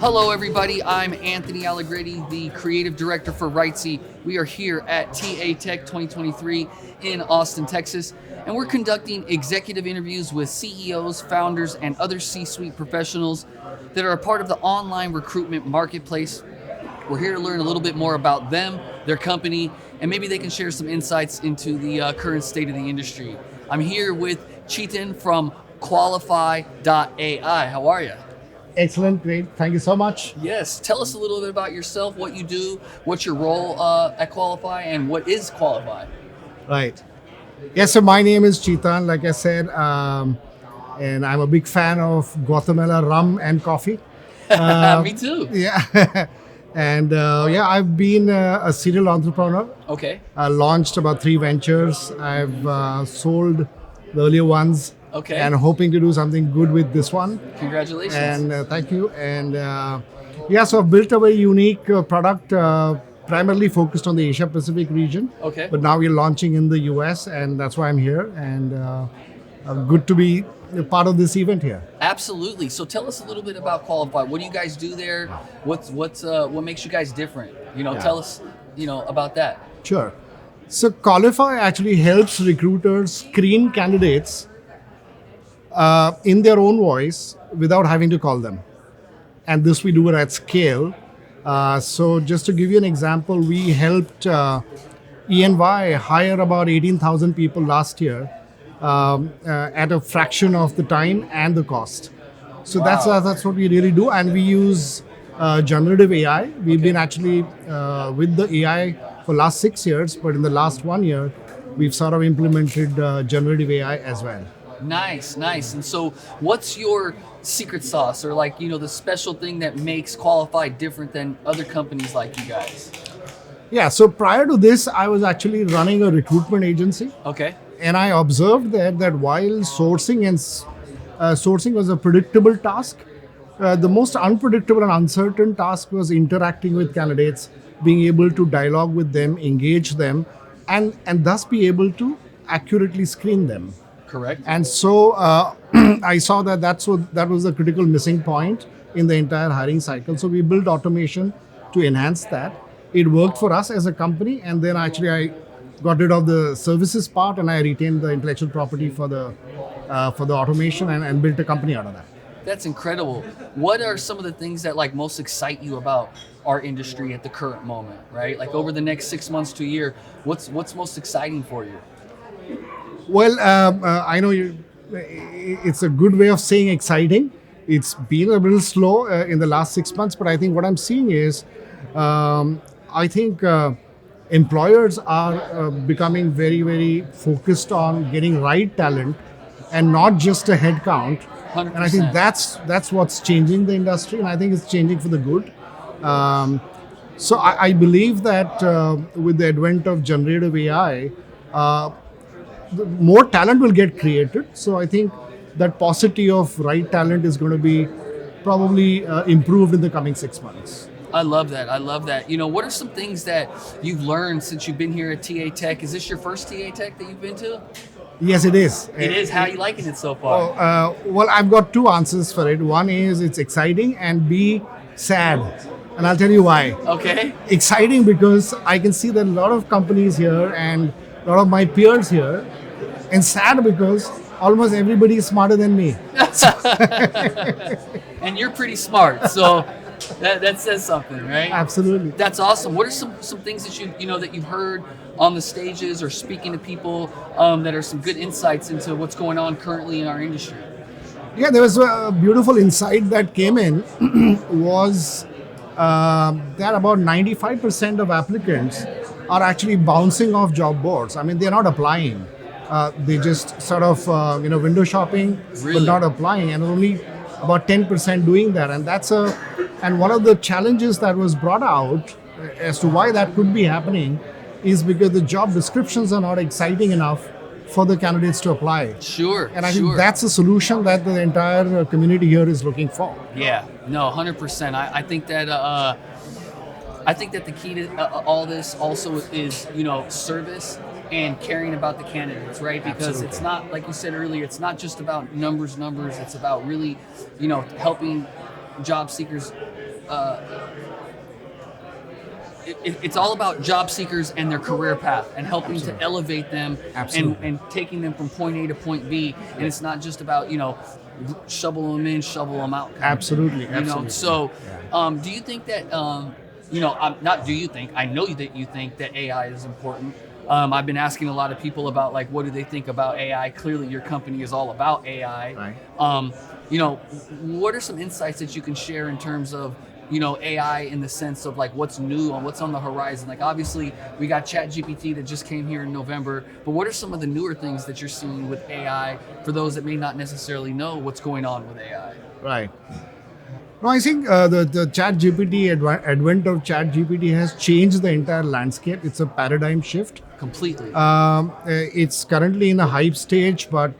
Hello, everybody. I'm Anthony Allegretti, the creative director for Rightsy. We are here at TA Tech 2023 in Austin, Texas, and we're conducting executive interviews with CEOs, founders, and other C-suite professionals that are a part of the online recruitment marketplace. We're here to learn a little bit more about them, their company, and maybe they can share some insights into the current state of the industry. I'm here with Chetan from Callify.ai. How are you? Excellent, great. Thank you so much. Yes. Tell us a little bit about yourself, what you do, what's your role at Qualify, and what is Qualify? Right. Yes, so my name is Chetan, like I said, and I'm a big fan of Guatemala rum and coffee. Me too. Yeah. And I've been a serial entrepreneur. Okay. I launched about 3 ventures. I've sold the earlier ones. Okay. And hoping to do something good with this one. Congratulations. And thank you. And so I've built a very unique product, primarily focused on the Asia Pacific region. Okay. But now we're launching in the US, and that's why I'm here. And good to be a part of this event here. Absolutely. So tell us a little bit about Qualify. What do you guys do there? What makes you guys different? Tell us, about that. Sure. So Qualify actually helps recruiters screen candidates in their own voice without having to call them. And this we do it at scale. So just to give you an example, we helped E&Y hire about 18,000 people last year at a fraction of the time and the cost. So Wow. that's what we really do. And we use generative AI. We've been actually with the AI for last 6 years, but in the last 1 year, we've sort of implemented generative AI as well. Nice. And so what's your secret sauce or the special thing that makes Qualify different than other companies like you guys? Yeah, so prior to this, I was actually running a recruitment agency. Okay. And I observed that while sourcing was a predictable task, the most unpredictable and uncertain task was interacting with candidates, being able to dialogue with them, engage them, and thus be able to accurately screen them. Correct. And so I saw that was a critical missing point in the entire hiring cycle. So we built automation to enhance that. It worked for us as a company, and then actually I got rid of the services part and I retained the intellectual property for the automation and built a company out of that. That's incredible. What are some of the things that most excite you about our industry at the current moment, right? Like over the next 6 months to a year, what's most exciting for you? Well, I know it's a good way of saying exciting. It's been a little slow in the last 6 months, but I think what I'm seeing is, employers are becoming very, very focused on getting right talent and not just a head count. 100%. And I think that's what's changing the industry, and I think it's changing for the good. So I believe that with the advent of generative AI, more talent will get created. So I think that paucity of right talent is going to be probably improved in the coming 6 months. I love that. What are some things that you've learned since you've been here at TA Tech? Is this your first TA Tech that you've been to? Yes, it is. It is. How are you liking it so far? Well, I've got 2 answers for it. One is it's exciting, and B, sad. And I'll tell you why. Okay. Exciting because I can see that a lot of companies here and a lot of my peers here, and sad because almost everybody is smarter than me. And you're pretty smart, so that says something, right? Absolutely. That's awesome. What are some things that that you've heard on the stages or speaking to people that are some good insights into what's going on currently in our industry? Yeah, there was a beautiful insight that came in was that about 95% of applicants are actually bouncing off job boards. I mean, they're not applying. They just sort of, window shopping, Really? but not applying, and only about 10% doing that. And one of the challenges that was brought out as to why that could be happening is because the job descriptions are not exciting enough for the candidates to apply. Sure. And I think that's a solution that the entire community here is looking for. Yeah. No, 100%. I think that the key to all this also is, service and caring about the candidates, right? Because Absolutely. It's not, like you said earlier, it's not just about numbers. It's about really, helping job seekers it's all about job seekers and their career path and helping Absolutely. to elevate them and taking them from point A to point B. And it's not just about, shovel them in, shovel them out. Absolutely. So do you think that, not do you think, I know that you think that AI is important. I've been asking a lot of people about like, what do they think about AI? Clearly your company is all about AI. Right. What are some insights that you can share in terms of, AI in the sense of like what's new and what's on the horizon? Like obviously we got ChatGPT that just came here in November, but what are some of the newer things that you're seeing with AI for those that may not necessarily know what's going on with AI? Right. No, I think the ChatGPT advent of ChatGPT has changed the entire landscape. It's a paradigm shift. Completely. It's currently in a hype stage, but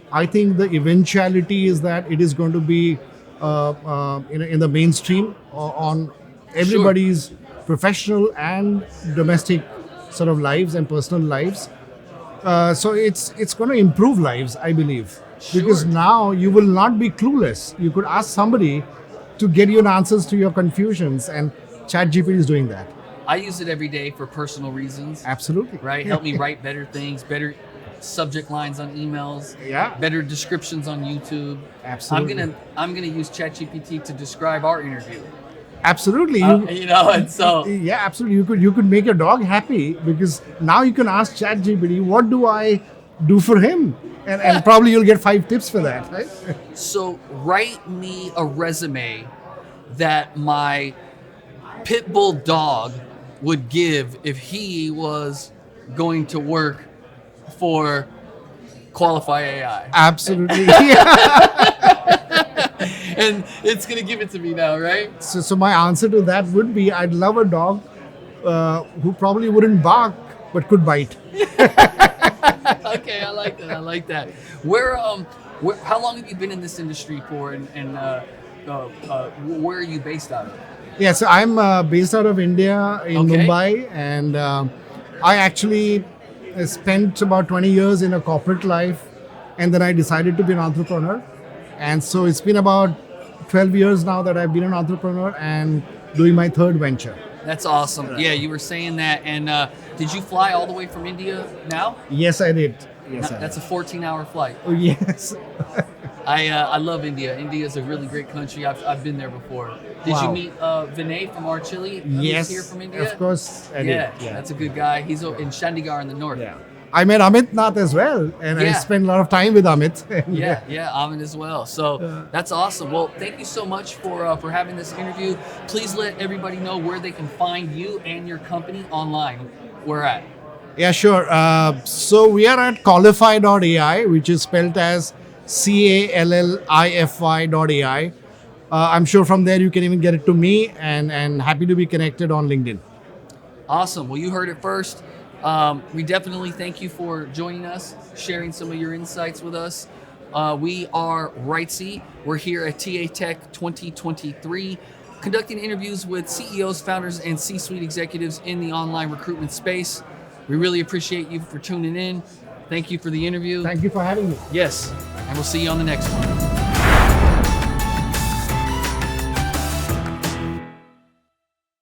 I think the eventuality is that it is going to be in the mainstream on everybody's professional and domestic sort of lives and personal lives. So it's going to improve lives, I believe, because now you will not be clueless. You could ask somebody to get you answers to your confusions, and ChatGPT is doing that. I use it every day for personal reasons. Absolutely. Right? Help me write better things, better subject lines on emails, Yeah. better descriptions on YouTube. Absolutely. I'm gonna use ChatGPT to describe our interview. Absolutely. And so Yeah, absolutely. You could make your dog happy because now you can ask ChatGPT, what do I do for him? And probably you'll get 5 tips for that, right? So write me a resume that my pit bull dog would give if he was going to work for Callify.ai. Absolutely. And it's going to give it to me now, right? So my answer to that would be I'd love a dog who probably wouldn't bark but could bite. Okay, I like that. Where, how long have you been in this industry for, and where are you based out of? Yeah, so I'm based out of India in Mumbai, and I actually spent about 20 years in a corporate life, and then I decided to be an entrepreneur. And so it's been about 12 years now that I've been an entrepreneur and doing my third venture. That's awesome. Yeah, you were saying that. And did you fly all the way from India now? Yes, I did. That's a 14-hour flight. Oh, yes. I love India. India is a really great country. I've been there before. Did you meet Vinay from our Chile? Yes. He's here from India? Of course I did. Yeah, that's a good guy. He's in Chandigarh in the north. Yeah. I met Amit Nath as well, and I spent a lot of time with Amit. Yeah, Amit as well. So that's awesome. Well, thank you so much for having this interview. Please let everybody know where they can find you and your company online. Where at? Yeah, sure. So we are at Callify.ai, which is spelled as CALLIFY.ai. I'm sure from there you can even get it to me, and happy to be connected on LinkedIn. Awesome. Well, you heard it first. We definitely thank you for joining us, sharing some of your insights with us. We are Rightsy. We're here at TA Tech 2023, conducting interviews with CEOs, founders, and C-suite executives in the online recruitment space. We really appreciate you for tuning in. Thank you for the interview. Thank you for having me. Yes, and we'll see you on the next one.